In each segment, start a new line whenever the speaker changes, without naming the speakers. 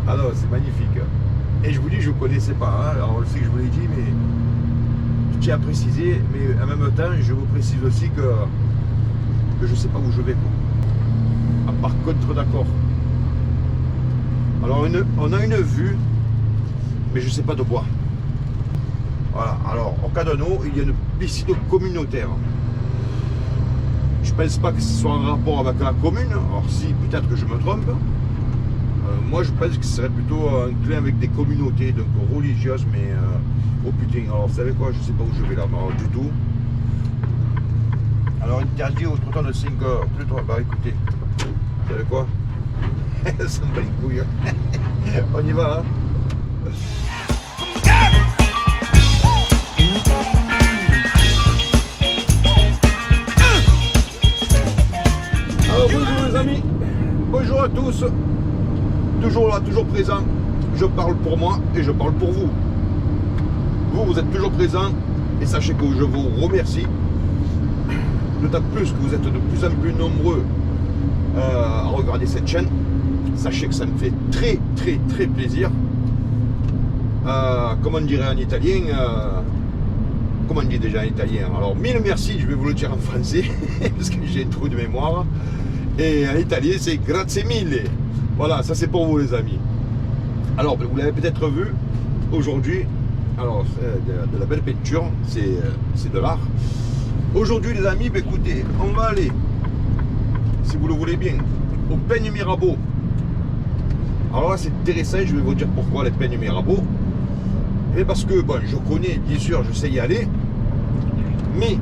Ah non, c'est magnifique. Et je vous dis, je ne connaissais pas. Hein. Alors, je sais que je vous l'ai dit, mais je tiens à préciser. Mais en même temps, je vous précise aussi que je ne sais pas où je vais. Quoi. Par contre, d'accord. Alors, on a une vue, mais je ne sais pas de quoi. Voilà. Alors, au Cadano, il y a une piscine communautaire. Je ne pense pas que ce soit en rapport avec la commune. Alors, si, peut-être que je me trompe. Moi, je pense que ce serait plutôt un clin avec des communautés, donc religieuses, mais oh putain, alors vous savez quoi, je sais pas où je vais là, alors, du tout. Alors, interdit au trottoir de 5 heures, plus 3, bah écoutez, vous savez quoi, ça me bat les couilles, on y va, hein. Alors, bonjour les amis, bonjour à tous. Toujours là, toujours présent. Je parle pour moi et je parle pour vous. Vous êtes toujours présent et sachez que je vous remercie. D'autant plus que vous êtes de plus en plus nombreux à regarder cette chaîne. Sachez que ça me fait très très très plaisir. Comme on dirait en italien, comment on dit déjà en italien? Alors mille merci, je vais vous le dire en français parce que j'ai un trou de mémoire. Et en italien c'est grazie mille. Voilà, ça c'est pour vous les amis. Alors, vous l'avez peut-être vu, aujourd'hui, alors c'est de la belle peinture, c'est de l'art. Aujourd'hui les amis, bah, écoutez, on va aller, si vous le voulez bien, au Peignes Mirabeau. Alors là c'est intéressant, je vais vous dire pourquoi les Peignes Mirabeau. Et parce que, bon, je connais, bien sûr, je sais y aller, mais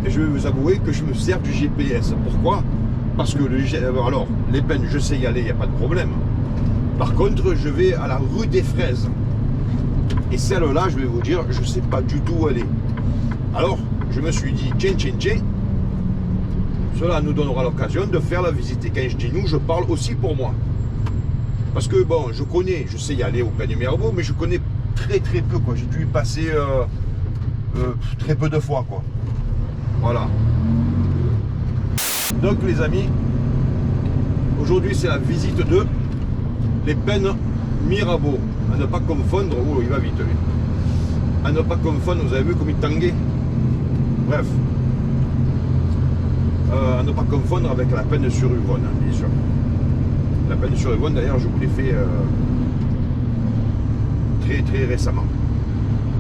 je vais vous avouer que je me sers du GPS. Pourquoi? Parce que alors, les Peignes, je sais y aller, il n'y a pas de problème. Par contre, je vais à la rue des Fraises. Et celle-là, je vais vous dire, je ne sais pas du tout où elle est. Alors, je me suis dit, tiens, cela nous donnera l'occasion de faire la visite. Et quand je dis nous, je parle aussi pour moi. Parce que, bon, je connais, je sais y aller au Peignes Mirabeau, mais je connais très très peu, quoi. J'ai dû y passer très peu de fois, quoi. Voilà. Donc les amis, aujourd'hui c'est la visite de les Peignes Mirabeau. À ne pas confondre, oh il va vite lui. À ne pas confondre, vous avez vu comme il tanguait. Bref. À ne pas confondre avec la Peine-sur-Yvonne, bien sûr. La Peine-sur-Yvonne d'ailleurs je vous l'ai fait très très récemment.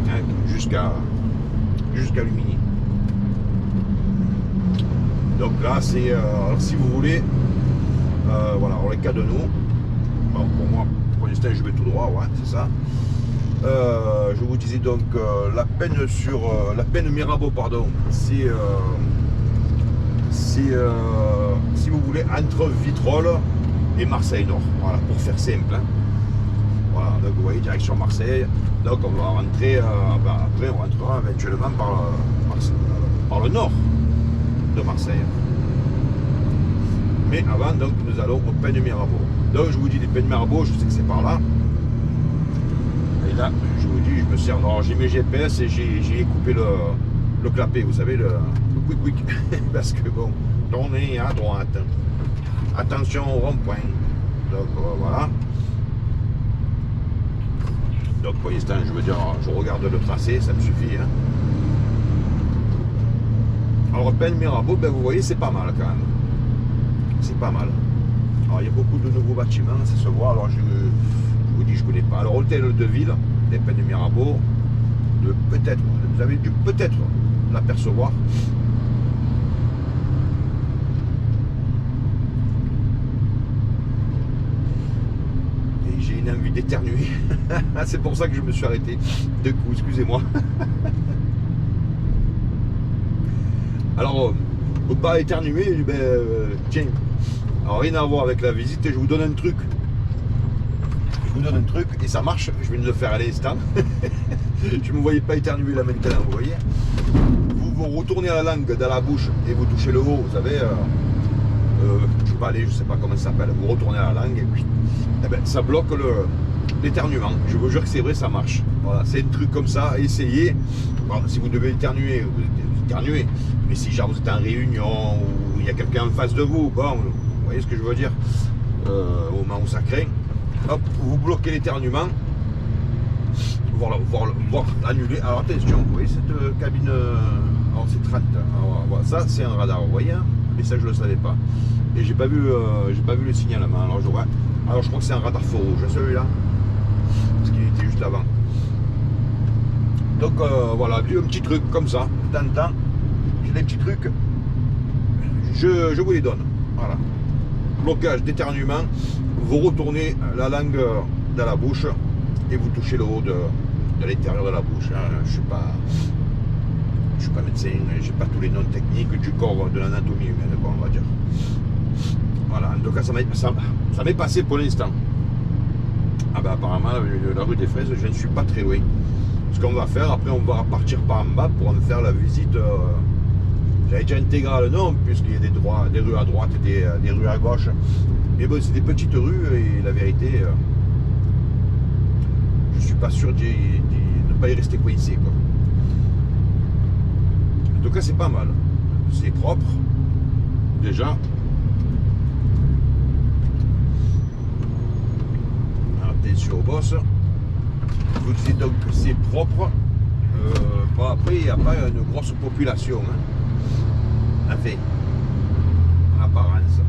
Hein, jusqu'à Lumini. Donc là, c'est, si vous voulez, voilà, alors les Cadano, bon, pour moi, pour l'instant, je vais tout droit, ouais, c'est ça. Je vous disais donc, la Peine Mirabeau, pardon, c'est, si vous voulez, entre Vitrolles et Marseille Nord, voilà, pour faire simple. Hein. Voilà, donc vous voyez, direction Marseille, donc on va rentrer, après on rentrera éventuellement par le nord de Marseille. Mais avant, donc, nous allons au Peignes Mirabeau. Donc, je vous dis, les Peignes Mirabeau, je sais que c'est par là. Et là, je vous dis, je me sers. Alors, j'ai mes GPS et j'ai coupé le clapet, vous savez, le quick. Parce que, bon, tournez à droite. Attention au rond-point. Donc, voilà. Donc, pour l'instant, je veux dire, je regarde le tracé, ça me suffit. Hein. Alors, Peignes Mirabeau, ben, vous voyez, c'est pas mal quand même. C'est pas mal. Alors, il y a beaucoup de nouveaux bâtiments, ça se voit. Alors, je vous dis, je connais pas. Alors, hôtel de ville, des Peignes Mirabeau, peut-être, vous avez dû peut-être l'apercevoir. Et j'ai une envie d'éternuer. C'est pour ça que je me suis arrêté de coup, excusez-moi. Alors, faut pas éternuer, ben, tiens, alors rien à voir avec la visite, et je vous donne un truc. Je vous donne un truc, et ça marche, je viens de le faire à l'instant. Je ne me voyais pas éternuer là maintenant, vous voyez. Vous retournez la langue dans la bouche, et vous touchez le haut, vous savez, je sais pas aller, je sais pas comment ça s'appelle, vous retournez la langue, et puis, eh ben, ça bloque l'éternuement. Je vous jure que c'est vrai, ça marche. Voilà, c'est un truc comme ça, essayez. Bon, si vous devez éternuer, vous éternuez. Mais si genre vous êtes en réunion ou il y a quelqu'un en face de vous, bon, vous voyez ce que je veux dire, au moment où ça craint, hop, vous bloquez l'éternuement, voir annuler. Alors attention, vous voyez cette cabine, alors c'est 30, alors, voilà, ça c'est un radar, vous voyez, hein, mais ça je le savais pas. Et j'ai pas vu le signalement, alors je crois que c'est un radar feu rouge, celui-là, parce qu'il était juste avant. Donc voilà, un petit truc comme ça, de temps en temps, j'ai des petits trucs, je vous les donne, voilà. Blocage d'éternuement, vous retournez la langue dans la bouche et vous touchez le haut de l'intérieur de la bouche. Hein. Je suis pas médecin, j'ai pas tous les noms techniques du corps de l'anatomie humaine, on va dire. Voilà, en tout cas ça m'est passé pour l'instant. Ah ben apparemment la rue des Fraises, je ne suis pas très loin. Ce qu'on va faire, après on va partir par en bas pour en faire la visite. J'avais déjà intégré le nom, puisqu'il y a des rues à droite et des rues à gauche. Mais bon, c'est des petites rues et la vérité, je suis pas sûr de ne pas y rester coincé, quoi. En tout cas, c'est pas mal. C'est propre, déjà. Attention au boss. Je vous dis donc que c'est propre. Bon, après, il n'y a pas une grosse population. Hein. Enfin, en apparence.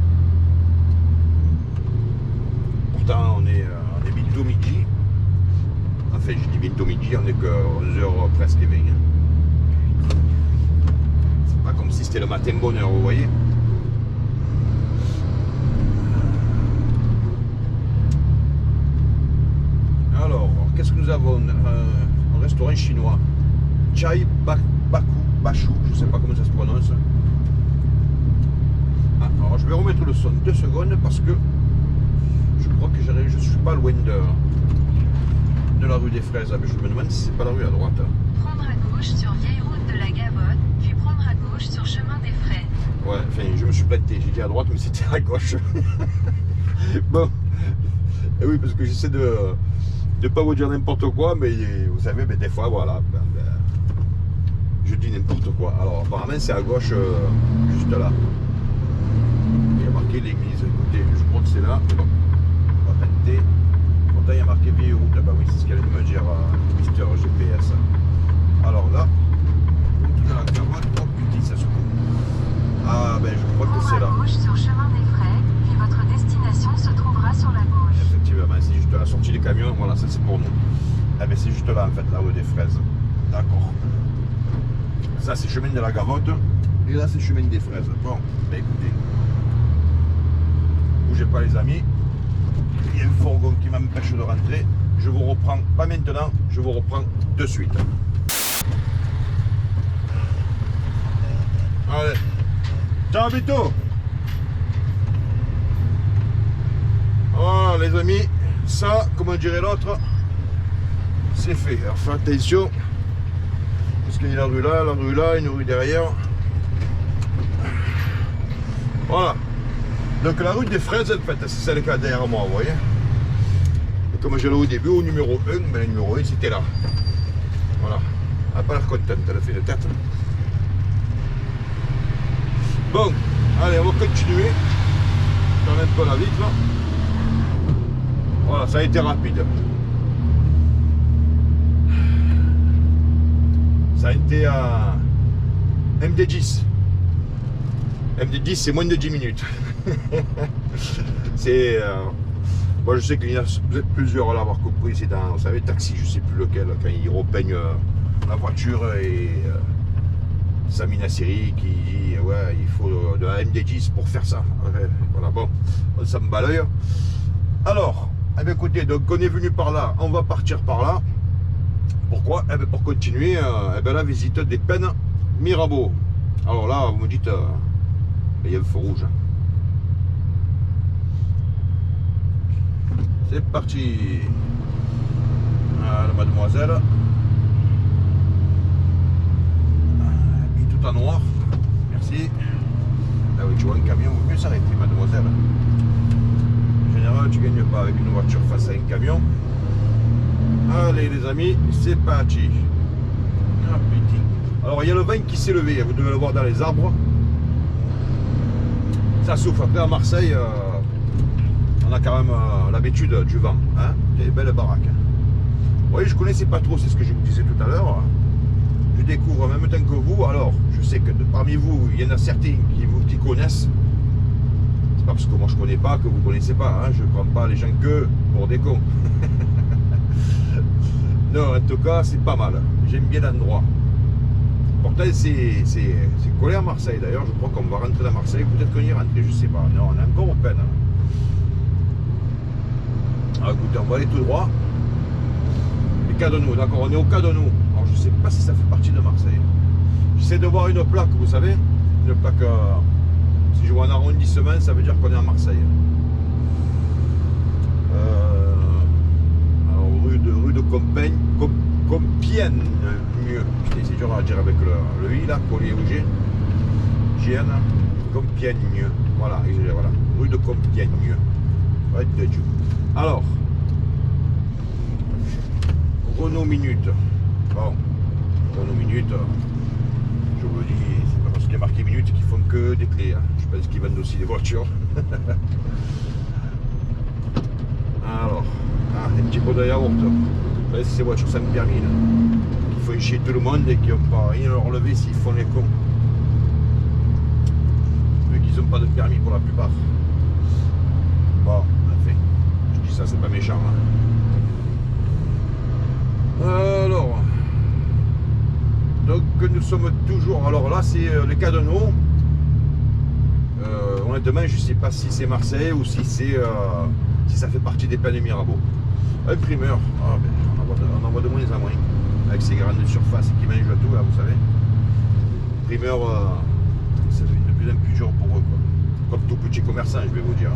Pourtant, on est bientôt midi. Enfin, je dis bientôt midi, on est que 11h presque 20. C'est pas comme si c'était le matin bonne heure, vous voyez. Alors, qu'est-ce que nous avons? Un restaurant chinois. Chai Baku Bashu, je sais pas comment ça se prononce. Ah, alors je vais remettre le son 2 secondes parce que je crois que je suis pas loin de la rue des Fraises. Mais je me demande si c'est pas la rue à droite.
Prendre à gauche sur vieille route de la Gavotte, puis prendre à gauche sur chemin des Frais.
Ouais, enfin je me suis planté, j'ai dit à droite mais c'était à gauche. Bon, et oui parce que j'essaie de pas vous dire n'importe quoi, mais vous savez, mais des fois voilà, je dis n'importe quoi. Alors apparemment c'est à gauche, juste là. Il y a marqué l'église, écoutez, je crois que c'est là, mais bon, on va tenter. Pourtant il y a marqué vieille route, bah oui c'est ce qu'elle allait me dire, Mister GPS. Alors là, tout dans la carotte, oh putain ça se coupe. Ah ben je crois que c'est là.
À gauche sur chemin des Frais, puis votre destination se trouvera sur la gauche.
Effectivement, c'est juste la sortie des camions, voilà, ça c'est pour nous. Ah ben c'est juste là en fait, la rue des Fraises. D'accord. Ça c'est chemin de la Gavotte, et là c'est chemin des Fraises. Bon, ben écoutez, bougez pas les amis, il y a un fourgon qui m'empêche de rentrer. Je vous reprends, pas maintenant, je vous reprends de suite. Allez, ciao bientôt. Voilà les amis, ça, comme dirait l'autre, c'est fait. Alors faites attention, parce qu'il y a la rue là, une rue derrière. Voilà. Donc la rue des Fraises, en fait, c'est celle qui est derrière moi, vous voyez. Et comme j'allais au début, au numéro 1, mais le numéro 1 c'était là. Voilà. Elle n'a pas l'air contente, elle a fait de tête. Bon, allez, on va continuer. Je vais mettre pas la vitre. Voilà, ça a été rapide. Ça a été à MD10. MD10, c'est moins de 10 minutes. C'est. Moi, je sais qu'il y a peut-être plusieurs à l'avoir compris. C'est dans, vous savez, taxi, je sais plus lequel, quand ils repeignent la voiture et Samina Seri qui dit ouais, il faut de la MD10 pour faire ça. Ouais, voilà, bon, ça me bat l'œil. Alors. Eh bien écoutez, donc on est venu par là, on va partir par là. Pourquoi? Eh bien pour continuer la visite des Pennes Mirabeau. Alors là, vous me dites, il y a le feu rouge. C'est parti. Ah, la mademoiselle. Et tout en noir. Merci. Ah oui, tu vois un camion, il vaut mieux s'arrêter, mademoiselle. En général, tu ne gagnes pas avec une voiture face à un camion. Allez les amis, c'est parti. Ah putain. Alors il y a le vent qui s'est levé, vous devez le voir dans les arbres. Ça souffle. Après à Marseille, on a quand même l'habitude du vent. Hein. Quelle belle baraque. Oui, je connaissais pas trop, c'est ce que je vous disais tout à l'heure. Je découvre en même temps que vous. Alors, je sais que parmi vous, il y en a certains qui connaissent. C'est pas parce que moi je connais pas que vous connaissez pas. Hein. Je prends pas les gens que pour des cons. Non, en tout cas, c'est pas mal. J'aime bien l'endroit. Pourtant, c'est collé à Marseille. D'ailleurs, je crois qu'on va rentrer à Marseille. Peut-être qu'on y rentre, je sais pas. Non, on est encore au peine. Ah, écoutez, on va aller tout droit. Les Cadenou, d'accord, on est au Cadenou. Alors, je sais pas si ça fait partie de Marseille. J'essaie de voir une plaque, vous savez. Une plaque, si je vois un arrondissement, ça veut dire qu'on est à Marseille. Alors, rue de Compiègne. Compiègne, mieux. Putain, c'est dur à dire avec le I là, collé au G. GN, Compiègne. Voilà, voilà. Rue de Compiègne. Ouais, de Dieu. Alors, Renault Minute. Bon, Renault Minute, je vous le dis, c'est pas parce qu'il y a marqué Minute qu'ils font que des clés. Hein. Je pense qu'ils vendent aussi des voitures. Alors, un petit pot de yaourt. Là, c'est ces voitures sans permis, là, qui font chier tout le monde et qui n'ont pas rien à leur lever s'ils font les cons. Vu qu'ils n'ont pas de permis pour la plupart. Bon, enfin, je dis ça, c'est pas méchant. Hein. Alors, donc nous sommes toujours. Alors là, c'est les Cadenou. Honnêtement, je ne sais pas si c'est Marseille ou si c'est si ça fait partie des Plaines Mirabeau. Un primeur, ah, ben, on en voit de moins en moins, avec ces grandes surfaces qui mangent tout, là, vous savez. Primeur, ça devient de plus en plus dur pour eux, quoi. Comme tout petit commerçant, je vais vous dire.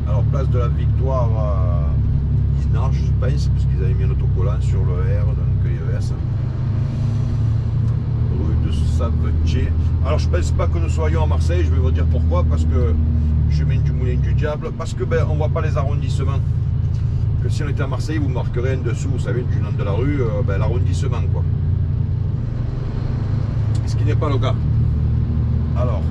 Alors, place de la Victoire, Isnard, je pense, parce qu'ils avaient mis un autocollant sur le R, donc ES. Rue de Savetier. Alors, je ne pense pas que nous soyons à Marseille, je vais vous dire pourquoi, parce que chemin du Moulin du Diable, parce que ben, on ne voit pas les arrondissements. Que si on était à Marseille, vous marquerez en dessous, vous savez, du nom de la rue, ben, l'arrondissement, quoi. Ce qui n'est pas le cas. Alors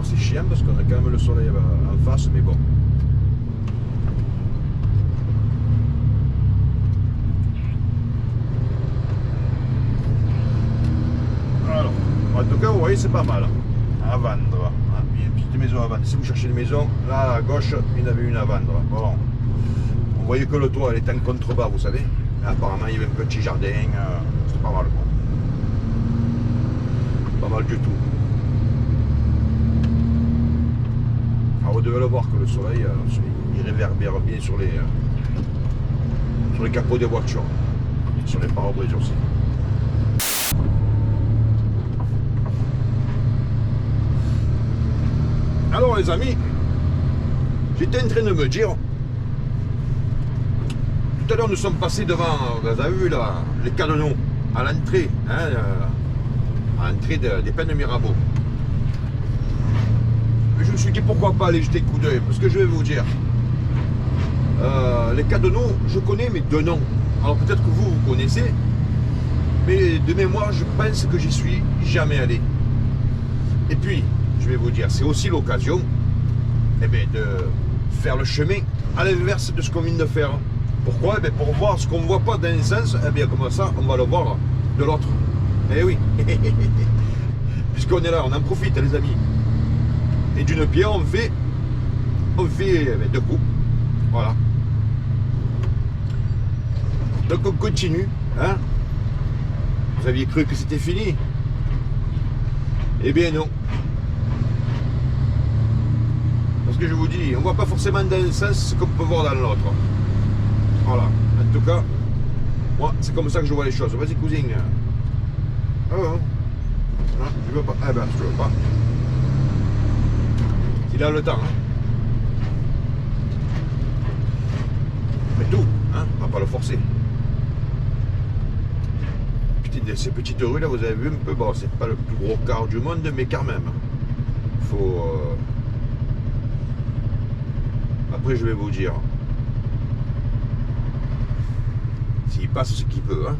c'est chiant parce qu'on a quand même le soleil en face, mais bon. Alors, en tout cas, vous voyez, c'est pas mal. À vendre. Il y a une petite maison à vendre. Si vous cherchez une maison, là à gauche, il y en avait une à vendre. Bon. Vous voyez que le toit, elle est en contrebas, vous savez. Et apparemment, il y avait un petit jardin. C'est pas mal, quoi. Pas mal du tout. Alors, vous devez le voir que le soleil, il réverbère bien sur les capots des voitures. Et sur les pare-brises aussi. Alors les amis, j'étais en train de me dire, tout à l'heure nous sommes passés devant, vous avez vu là, les Cadenou, à l'entrée, hein, à l'entrée des Plaines Mirabeau. Mais je me suis dit pourquoi pas aller jeter un coup d'œil, parce que je vais vous dire, les Cadenou, je connais mais de nom. Alors peut-être que vous connaissez, mais de mémoire je pense que j'y suis jamais allé. Et puis, je vais vous dire, c'est aussi l'occasion de faire le chemin à l'inverse de ce qu'on vient de faire. Pourquoi? Pour voir ce qu'on ne voit pas d'un sens, comme ça, on va le voir de l'autre. Eh oui. Puisqu'on est là, on en profite, les amis. Et d'une pierre, on fait deux coups. Voilà. Donc on continue. Hein? Vous aviez cru que c'était fini? Eh bien non. Parce que je vous dis, on ne voit pas forcément dans un sens ce qu'on peut voir dans l'autre. Voilà. En tout cas, moi, c'est comme ça que je vois les choses. Vas-y, cousin. Ah ouais. Non, je veux pas. Eh ben, je veux pas. Il a le temps. Hein. Mais tout, hein, on va pas le forcer. Ces petites rues là, vous avez vu un peu, bon, c'est pas le plus gros quart du monde, mais quand même. Faut. Après, je vais vous dire. S'il passe ce qu'il peut, hein.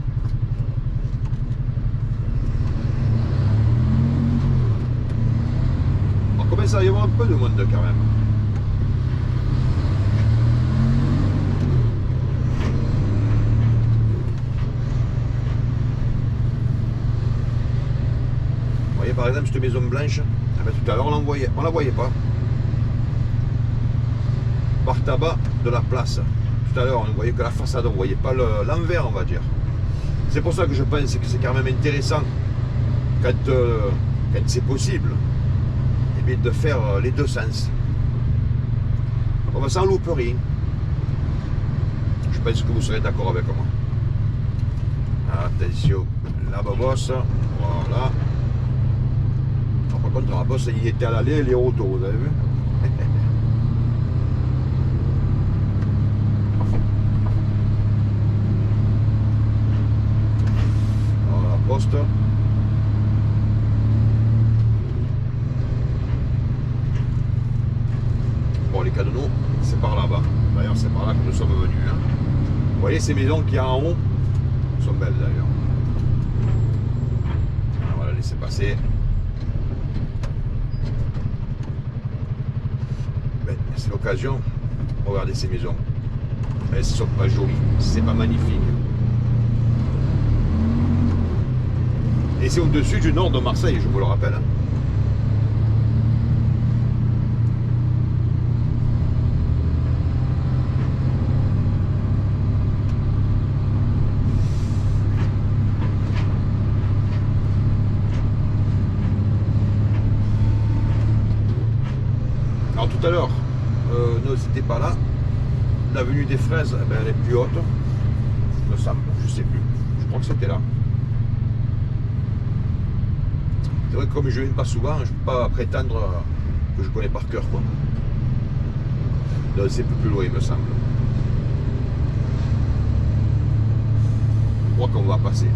commence à y avoir un peu de monde quand même. Vous voyez par exemple cette maison blanche, ah ben, tout à l'heure on la voyait pas. Par tabac de la place. Tout à l'heure on ne voyait que la façade, on ne voyait pas l'envers, on va dire. C'est pour ça que je pense que c'est quand même intéressant quand c'est possible, eh bien, de faire les deux sens. On va s'en louper rien. Je pense que vous serez d'accord avec moi. Attention, la bosse, voilà. Alors, par contre, la bosse, il était à l'aller, elle est au retour, vous avez vu? Alors, la poste. Bon, les cadeaux, c'est par là-bas. D'ailleurs, c'est par là que nous sommes venus. Hein. Vous voyez ces maisons qu'il y a en haut? Elles sont belles d'ailleurs. On va la laisser passer. Ben, c'est l'occasion. Regardez ces maisons. Elles ne sont pas jolies. C'est pas magnifique. Et c'est au-dessus du nord de Marseille, je vous le rappelle. Hein. Alors tout à l'heure, non, c'était pas là. L'avenue des Fraises, eh ben, elle est plus haute. Il me semble, je sais plus. Je crois que c'était là. C'est vrai que comme je ne viens pas souvent, je ne peux pas prétendre que je connais par cœur, quoi. Donc c'est plus loin, il me semble. Je crois qu'on va passer.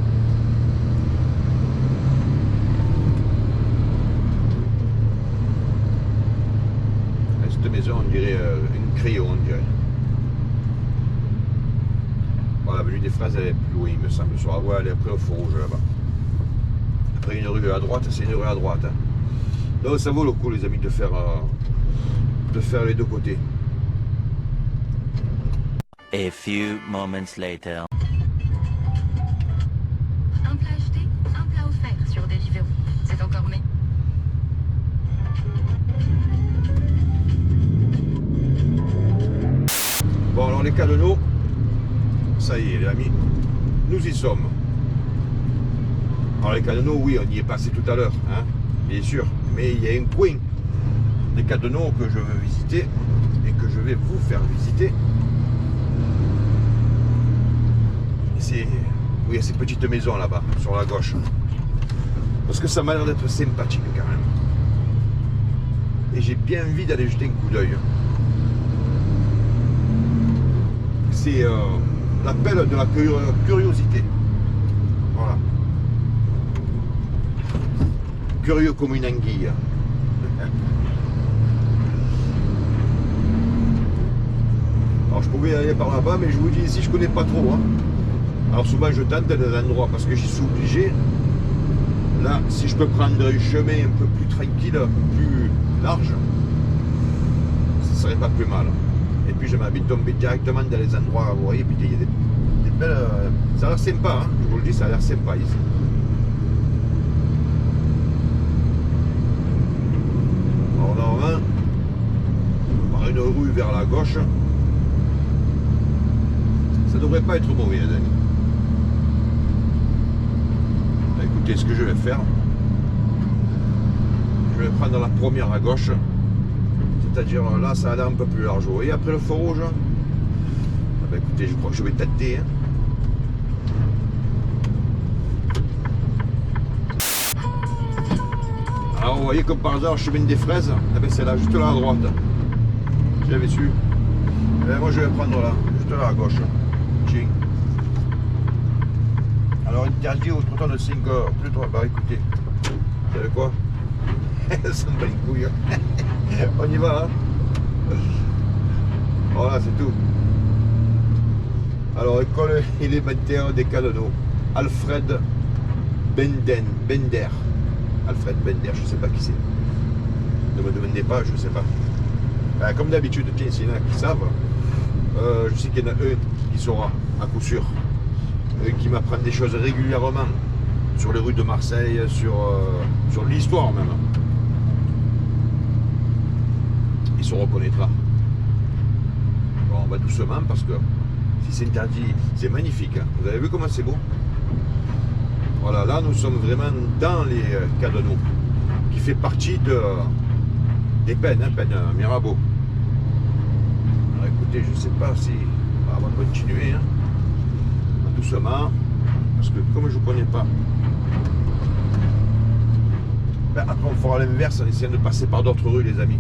Cette maison, on dirait une crayon, on dirait. Voilà, l'avenue des Fraises, elle est plus loin, il me semble. Sur la voie, elle est après au feu rouge, là-bas. Après une rue à droite, c'est une rue à droite. Hein. Donc ça vaut le coup, les amis, de faire les deux côtés.
A few moments later.
Un plat acheté, un plat offert sur Deliveroo. C'est encore mai.
Bon, alors les cadeaux, ça y est, les amis, nous y sommes. Alors les cadeaux, oui, on y est passé tout à l'heure, hein, bien sûr. Mais il y a un coin des cadeaux que je veux visiter et que je vais vous faire visiter. C'est, oui, il y a ces petites maisons là-bas, sur la gauche. Parce que ça m'a l'air d'être sympathique quand même. Et j'ai bien envie d'aller jeter un coup d'œil. C'est l'appel de la curiosité. Voilà. Curieux comme une anguille. Alors je pouvais aller par là-bas, mais je vous dis ici je connais pas trop. Hein. Alors souvent je tente des endroits parce que j'y suis obligé. Là, si je peux prendre un chemin un peu plus tranquille, un peu plus large, ce serait pas plus mal. Et puis je m'habite tomber directement dans les endroits, vous voyez, puis il y a des belles... ça a l'air sympa, hein, je vous le dis, ça a l'air sympa ici. Alors normalement, par une rue vers la gauche, ça devrait pas être mauvais, les amis. Écoutez, ce que je vais faire, je vais prendre la première à gauche. C'est-à-dire là, ça a l'air un peu plus large. Vous voyez, après le feu rouge, ah ben, écoutez, je crois que je vais tâter. Hein. Alors, vous voyez, comme par hasard, chemin des Fraises, ah ben, c'est là, juste là à droite. Si j'avais su. Eh ben, moi, je vais prendre là, juste là à gauche. Tiens. Alors, interdit au trottoir de 5 heures. Plus 3. Bah, écoutez, vous savez quoi? Ça me bat les couilles. On y va, hein. Voilà, c'est tout. Alors, école élémentaire des Cadeaux. Alfred Bender. Alfred Bender, je sais pas qui c'est. Ne me demandez pas, je ne sais pas. Comme d'habitude, tiens, s'il y en a qui savent, je sais qu'il y en a un qui saura, à coup sûr. Un qui m'apprend des choses régulièrement sur les rues de Marseille, sur l'histoire même. Il se reconnaîtra. Bon, on va doucement parce que si c'est interdit, c'est magnifique. Hein. Vous avez vu comment c'est beau? Voilà, là nous sommes vraiment dans les Cadeneaux, qui fait partie des Pennes, hein, Pennes Mirabeau. Alors écoutez, je ne sais pas si on va continuer, hein, doucement, parce que comme je ne connais pas, ben, après on fera l'inverse en essayant de passer par d'autres rues, les amis.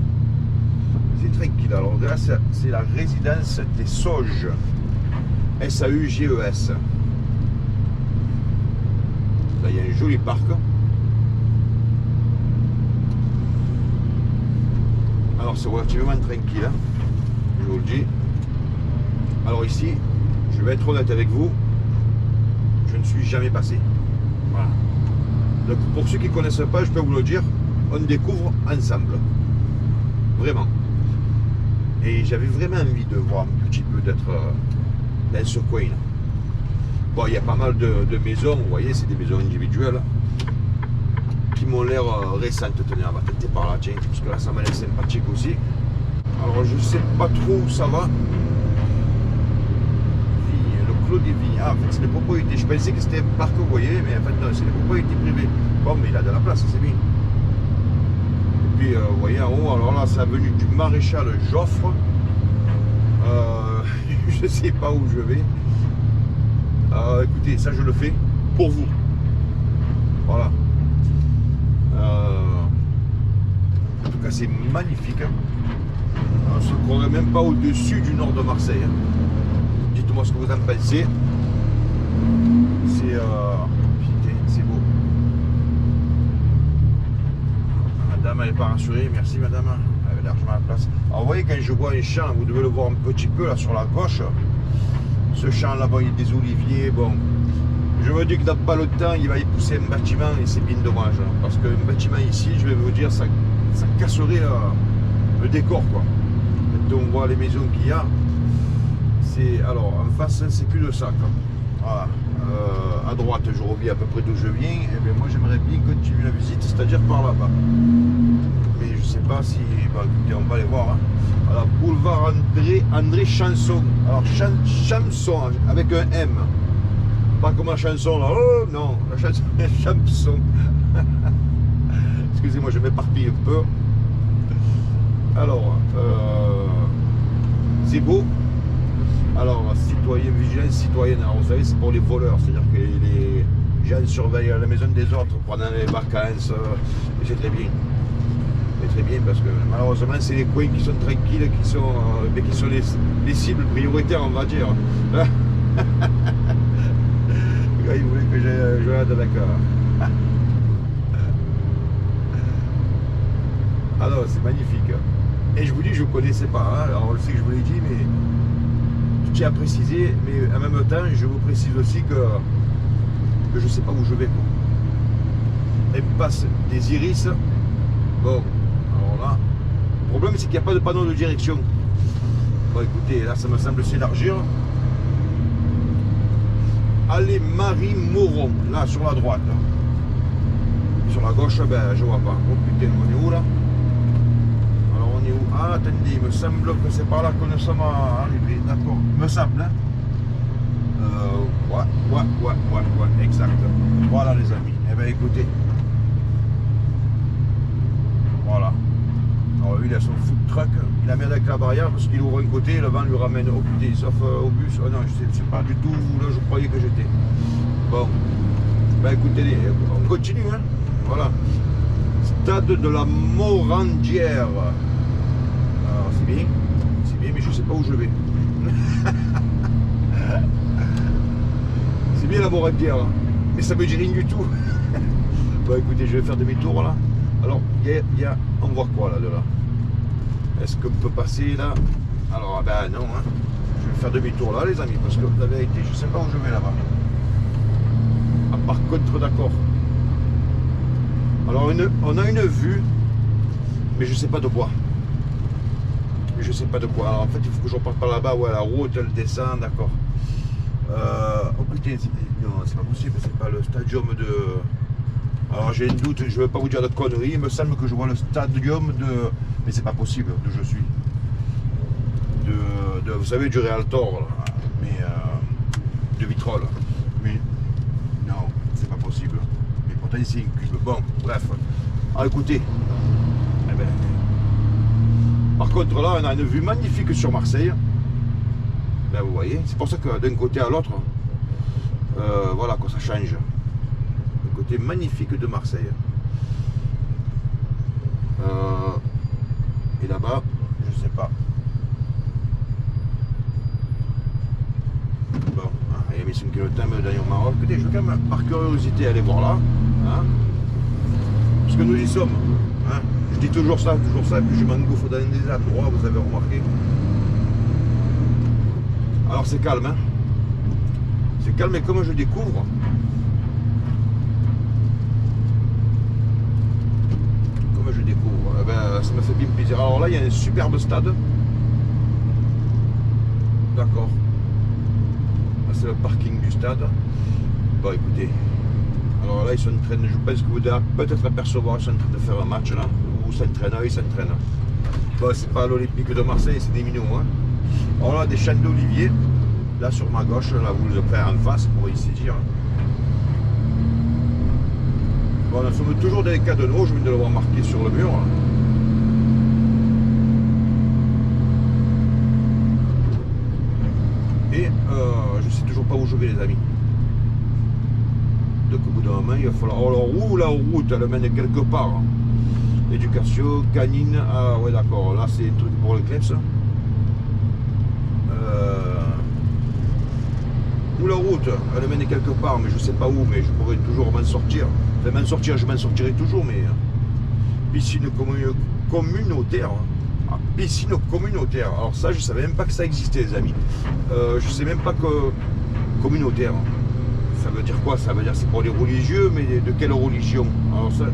C'est tranquille. Alors là, c'est la résidence des Sauges, S-A-U-G-E-S. Là, il y a un joli parc. Alors, c'est relativement tranquille, hein, je vous le dis. Alors ici, je vais être honnête avec vous, je ne suis jamais passé. Voilà. Donc, pour ceux qui ne connaissent pas, je peux vous le dire, on découvre ensemble. Vraiment. Et j'avais vraiment envie de voir un petit peu d'être dans ce coin. Bon, il y a pas mal de maisons, vous voyez, c'est des maisons individuelles qui m'ont l'air récentes. Tenez, on va tenter par là, tiens, parce que là, ça m'a l'air sympathique aussi. Alors, je sais pas trop où ça va. Le Clos des Vignes. Ah, en fait, c'est des propriétés. Je pensais que c'était un parc, vous voyez, mais en fait, non, c'est des propriétés privées. Bon, mais il a de la place, c'est bien. Et puis, vous voyez en haut, alors là, c'est l'avenue du Maréchal Joffre. Je ne sais pas où je vais. Écoutez, ça, je le fais pour vous. Voilà. En tout cas, c'est magnifique. Hein. On ne se croirait même pas au-dessus du nord de Marseille. Hein. Dites-moi ce que vous en pensez. Putain, c'est beau. Madame, elle n'est pas rassurée. Merci, madame. Elle avait largement la place. Alors, vous voyez, quand je vois un champ, vous devez le voir un petit peu là sur la gauche. Ce champ là-bas, il y a des oliviers. Bon, je me dis que dans pas longtemps, il va y pousser un bâtiment et c'est bien dommage. Hein, parce qu'un bâtiment ici, je vais vous dire, ça casserait le décor, quoi. Quand on voit les maisons qu'il y a, alors en face, c'est plus de ça, quoi. Voilà. À droite, je reviens à peu près d'où je viens. Et bien moi, j'aimerais bien continuer la visite, c'est-à-dire par là-bas. Mais je sais pas si, bah, écoutez, on va aller voir. Hein. Alors, boulevard André Chanson. Alors, Chanson avec un M. Pas comme la chanson là. Oh non, la chanson Chanson. Excusez-moi, je m'éparpille un peu. Alors, c'est beau. Alors, citoyen, vigilance citoyenne. Alors, vous savez, c'est pour les voleurs. C'est-à-dire que les gens surveillent la maison des autres pendant les vacances. Et c'est très bien. Très bien parce que malheureusement c'est les coins qui sont tranquilles qui sont les cibles prioritaires, on va dire. Le gars il voulait que je regarde, d'accord. Alors c'est magnifique et je vous dis je ne connaissais pas, hein. Alors je sais que je vous l'ai dit mais je tiens à préciser, mais en même temps je vous précise aussi que je ne sais pas où je vais, quoi. Elle me passe des iris. Bon, alors là, le problème c'est qu'il n'y a pas de panneau de direction. Bon écoutez, là ça me semble s'élargir. Allez Marie-Moron, là sur la droite. Là. Sur la gauche, ben je vois pas. Oh putain, on est où là? Alors on est où? Ah attendez, il me semble que c'est par là que nous sommes arrivés, d'accord. Me semble, hein. Ouais, exact. Voilà les amis. Eh ben écoutez. Voilà. Alors lui il a son food truck, il amène avec la barrière parce qu'il ouvre un côté et le vent lui ramène au putain, sauf au bus. Oh non, je sais pas du tout là je croyais que j'étais. Bon. Ben écoutez, on continue, hein. Voilà. Stade de la Morandière. Alors c'est bien, mais je sais pas où je vais. C'est bien la Morandière, hein. Mais ça me dit rien du tout. Bon écoutez, je vais faire demi-tour là. Alors, on voit quoi là de là? Est-ce qu'on peut passer là? Alors, ben non, hein. Je vais faire demi-tour là, les amis, parce que la vérité, je ne sais pas où je vais là-bas. Ah, par contre, d'accord. Alors, on a une vue mais je sais pas de quoi. Je sais pas de quoi. Alors, en fait, il faut que je reparte par là-bas. Ouais, la route, elle descend, d'accord. Oh putain, non, c'est pas possible, c'est pas le stadium de. Alors j'ai un doute, je ne vais pas vous dire de conneries, il me semble que je vois le stadium de. Mais c'est pas possible d'où je suis. Vous savez, du Realtor, là, mais de Vitrolles. Mais non, c'est pas possible. Mais pourtant c'est une cube. Bon, bref. Alors écoutez. Eh ben, par contre là, on a une vue magnifique sur Marseille. Ben, vous voyez, c'est pour ça que d'un côté à l'autre, voilà quoi, ça change. Le côté magnifique de Marseille. Et là-bas, je sais pas. Bon, il y a mes 5 km d'ailleurs au Maroc. Écoutez, je veux quand même par curiosité aller voir là. Hein, parce que nous y sommes. Hein, je dis toujours ça, et puis je m'engouffre dans des endroits, vous avez remarqué. Alors c'est calme, hein. C'est calme, et comme je découvre, eh ben, ça me fait bien plaisir. Alors là, il y a un superbe stade. D'accord. Là, c'est le parking du stade. Bon, écoutez. Alors là, ils sont en train de, je pense que vous devez peut-être apercevoir, ils sont en train de faire un match là. Ou ils s'entraînent. Bon, c'est pas l'Olympique de Marseille, c'est des minots, hein. Alors là, des champs d'olivier. Là, sur ma gauche, là, vous le faites en face, pour ici dire. Bon, nous sommes toujours dans les cadeaux, je viens de le voir marqué sur le mur. Et je sais toujours pas où je vais, les amis. Donc au bout d'un moment, il va falloir. Alors où la route, elle mène quelque part. Éducation, canine, ah ouais d'accord, là c'est un truc pour le Kleps. Où la route, elle mène quelque part, mais je sais pas où, mais je pourrais toujours m'en sortir. Enfin, m'en sortir, je m'en sortirai toujours, mais piscine communautaire. Ah, piscine communautaire. Alors ça, je savais même pas que ça existait, les amis. Je sais même pas que communautaire. Ça veut dire quoi? Ça veut dire c'est pour les religieux, mais de quelle religion? Alors ça,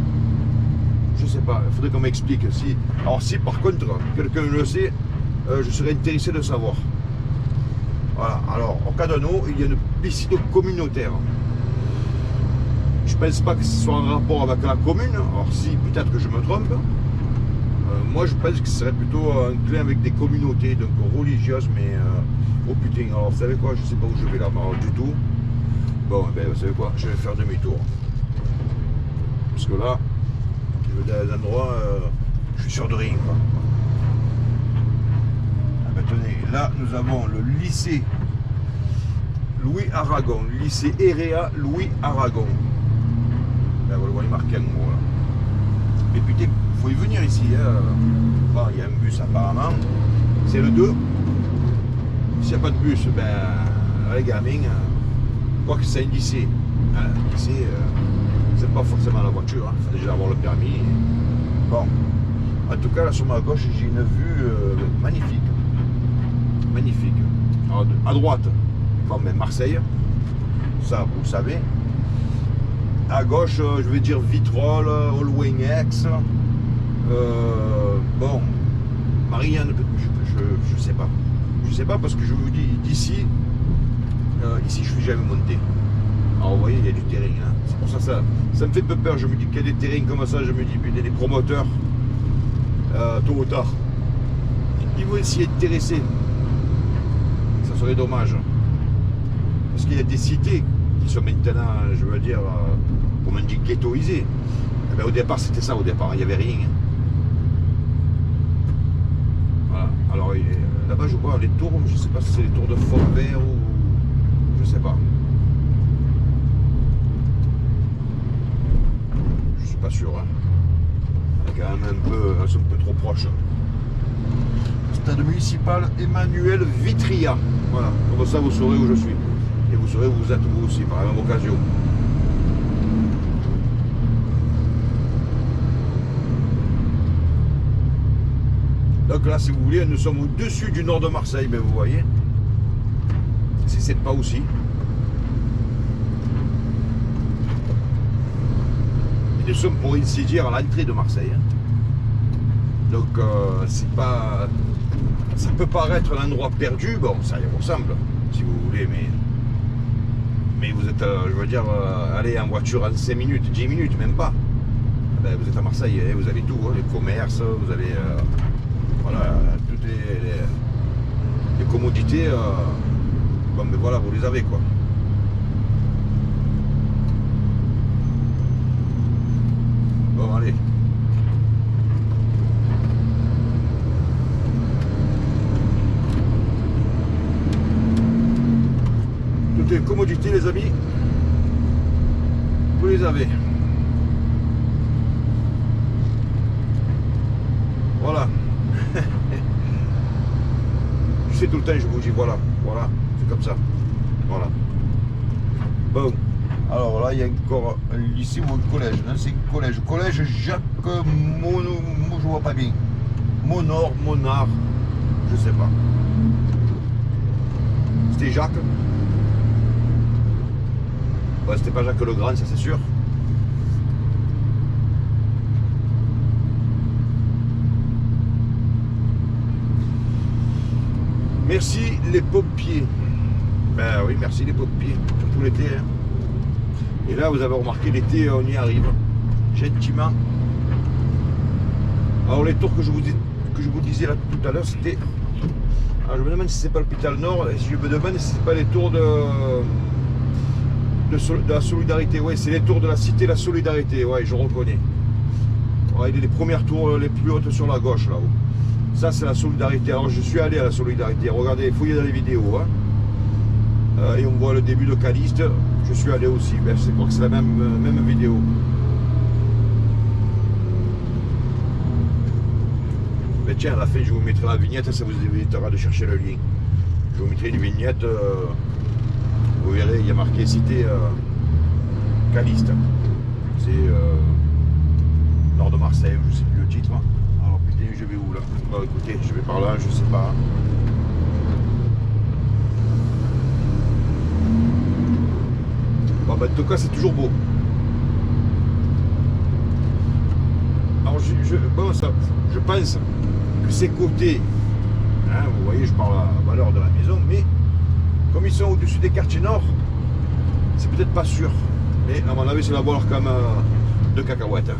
je sais pas. Il faudrait qu'on m'explique. Si, alors si par contre quelqu'un le sait, je serais intéressé de savoir. Voilà. Alors au Cadano, il y a une piscine communautaire. Je pense pas que ce soit en rapport avec la commune. Alors si, peut-être que je me trompe. Moi je pense que ce serait plutôt un clin avec des communautés, donc religieuses, mais oh putain, alors vous savez quoi, je sais pas où je vais là, alors, du tout. Bon, ben vous savez quoi, je vais faire demi-tour. Parce que là, je vais dans des endroits, je suis sûr de rien, quoi. Ah ben tenez, là nous avons le lycée Louis Aragon, lycée Erea Louis Aragon. Ben vous le voyez marqué en gros là. Mais putain, faut y venir ici, hein. Bon, il y a un bus apparemment, c'est le 2. S'il n'y a pas de bus, ben les gamins, quoi que c'est un lycée, hein, lycée, c'est pas forcément la voiture, il faut déjà avoir le permis. Bon, en tout cas là sur ma gauche j'ai une vue magnifique, magnifique. Alors, à droite, bon, ben, Marseille, ça vous le savez. À gauche, je vais dire Vitrolles, au loin Aix. Bon, Marianne, je sais pas. Je sais pas parce que je vous dis, d'ici, ici je suis jamais monté. Alors vous voyez, il y a du terrain. Hein. C'est pour ça, ça me fait peu peur. Je me dis qu'il y a des terrains comme ça, je me dis, il y a des promoteurs, tôt ou tard, ils vont s'y intéresser. Ça serait dommage. Parce qu'il y a des cités qui sont maintenant, je veux dire, comme on dit, ghettoisées. Eh bien, au départ, c'était ça, au départ, il n'y avait rien. Voilà. Alors, là-bas, je vois les tours, je ne sais pas si c'est les tours de Fort-Vert ou... Je sais pas. Je suis pas sûr, hein. On est quand même un peu trop proche. Stade municipal Emmanuel Vitria. Voilà, comme ça vous saurez où je suis. Et vous saurez où vous êtes vous aussi, par la même occasion. Donc là, si vous voulez, nous sommes au-dessus du nord de Marseille, mais vous voyez. Si c'est pas aussi. Et nous sommes, pour ainsi dire, à l'entrée de Marseille. Donc c'est pas, ça peut paraître un endroit perdu, bon ça y ressemble si vous voulez, mais vous êtes, je veux dire, aller en voiture en 5 minutes, 10 minutes, même pas. Ben, vous êtes à Marseille, hein, vous avez tout, hein, les commerces, vous avez voilà, toutes les commodités, bon mais voilà, vous les avez quoi. Bon allez. Toutes les commodités les amis, vous les avez. Voilà. Je sais tout le temps, je vous dis voilà, voilà, c'est comme ça. Voilà. Bon. Alors là, il y a encore un lycée ou un collège. Non, c'est un collège. Collège Jacques Monod, je vois pas bien. Monord, Monard, je sais pas. C'était Jacques. Ouais, c'était pas Jacques le Grand, ça c'est sûr. Merci les pompiers. Ben oui, merci les pompiers, surtout l'été. Hein. Et là, vous avez remarqué, l'été, on y arrive. Gentiment. Alors les tours que je vous disais là tout à l'heure, c'était... Alors je me demande si c'est pas l'hôpital Nord, et si je me demande si c'est pas les tours de la solidarité. Ouais, c'est les tours de la cité la solidarité, ouais, je reconnais. Ouais, il y a les premières tours les plus hautes sur la gauche là-haut. Ça c'est la solidarité. Alors je suis allé à la solidarité, regardez, fouillez dans les vidéos. Hein. Et on voit le début de Caliste, je suis allé aussi, ben, je crois que c'est la même vidéo. Mais tiens, à la fin je vous mettrai la vignette, ça vous évitera de chercher le lien. Je vous mettrai une vignette, vous verrez, il y a marqué cité Caliste. C'est nord de Marseille, je ne sais plus le titre. Alors putain, je vais où là? Bon, écoutez, je vais par là, je sais pas. Bon, ben, en tout cas, c'est toujours beau. Alors, bon, ça, je pense que ces côtés, hein, vous voyez, je parle à la valeur de la maison, mais comme ils sont au-dessus des quartiers nord, c'est peut-être pas sûr. Mais à mon avis, c'est la valeur quand même de cacahuètes.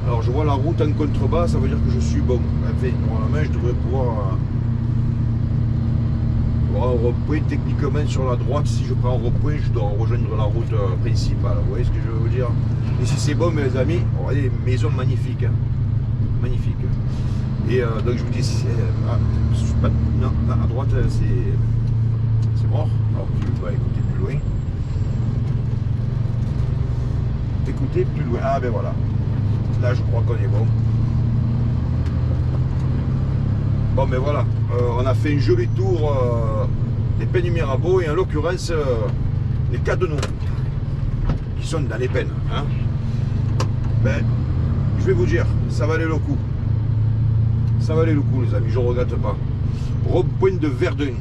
Alors, je vois la route en contrebas, ça veut dire que je suis bon. Enfin, normalement, je devrais pouvoir. Un rond-point, techniquement sur la droite, si je prends un rond-point, je dois rejoindre la route principale. Vous voyez ce que je veux vous dire? Et si c'est bon, mes amis, regardez, maison magnifique. Hein. Magnifique. Et donc je vous dis, non, à droite, c'est mort. Alors tu vas écouter plus loin. Écoutez plus loin. Ah ben voilà. Là, je crois qu'on est bon. Bon, mais voilà, on a fait un joli tour des Pennes du Mirabeau et en l'occurrence les Cadeneaux qui sont dans les Pennes. Hein. Ben, je vais vous dire, ça valait le coup. Ça valait le coup, les amis, je ne regrette pas. Rond-point de Verdun.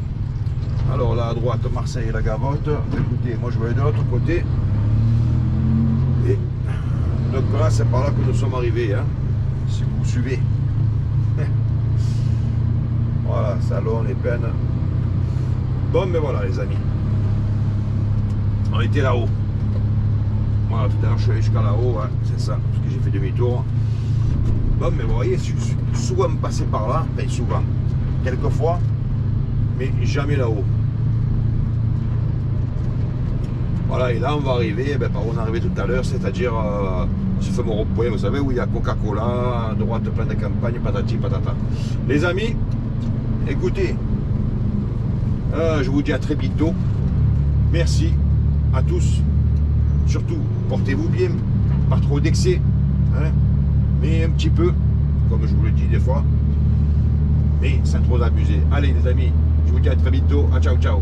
Alors là, à droite, Marseille et la Gavotte. Écoutez, moi je vais aller de l'autre côté. Et donc là, c'est par là que nous sommes arrivés, hein, si vous suivez. Voilà, Salon, les Pennes. Bon, mais voilà, les amis. On était là-haut. Voilà, tout à l'heure, je suis allé jusqu'à là-haut, hein, c'est ça, parce que j'ai fait demi-tour. Bon, mais vous voyez, je suis souvent passé par là, enfin souvent, quelquefois, mais jamais là-haut. Voilà, et là, on va arriver par où on est arrivé tout à l'heure, c'est-à-dire ce fameux rond-point, vous savez, où il y a Coca-Cola, à droite, plein de campagne, patati patata. Les amis, écoutez, je vous dis à très bientôt. Merci à tous. Surtout, portez-vous bien, pas trop d'excès, hein, mais un petit peu, comme je vous le dis des fois, mais sans trop abuser. Allez les amis, je vous dis à très bientôt. Ciao, ciao.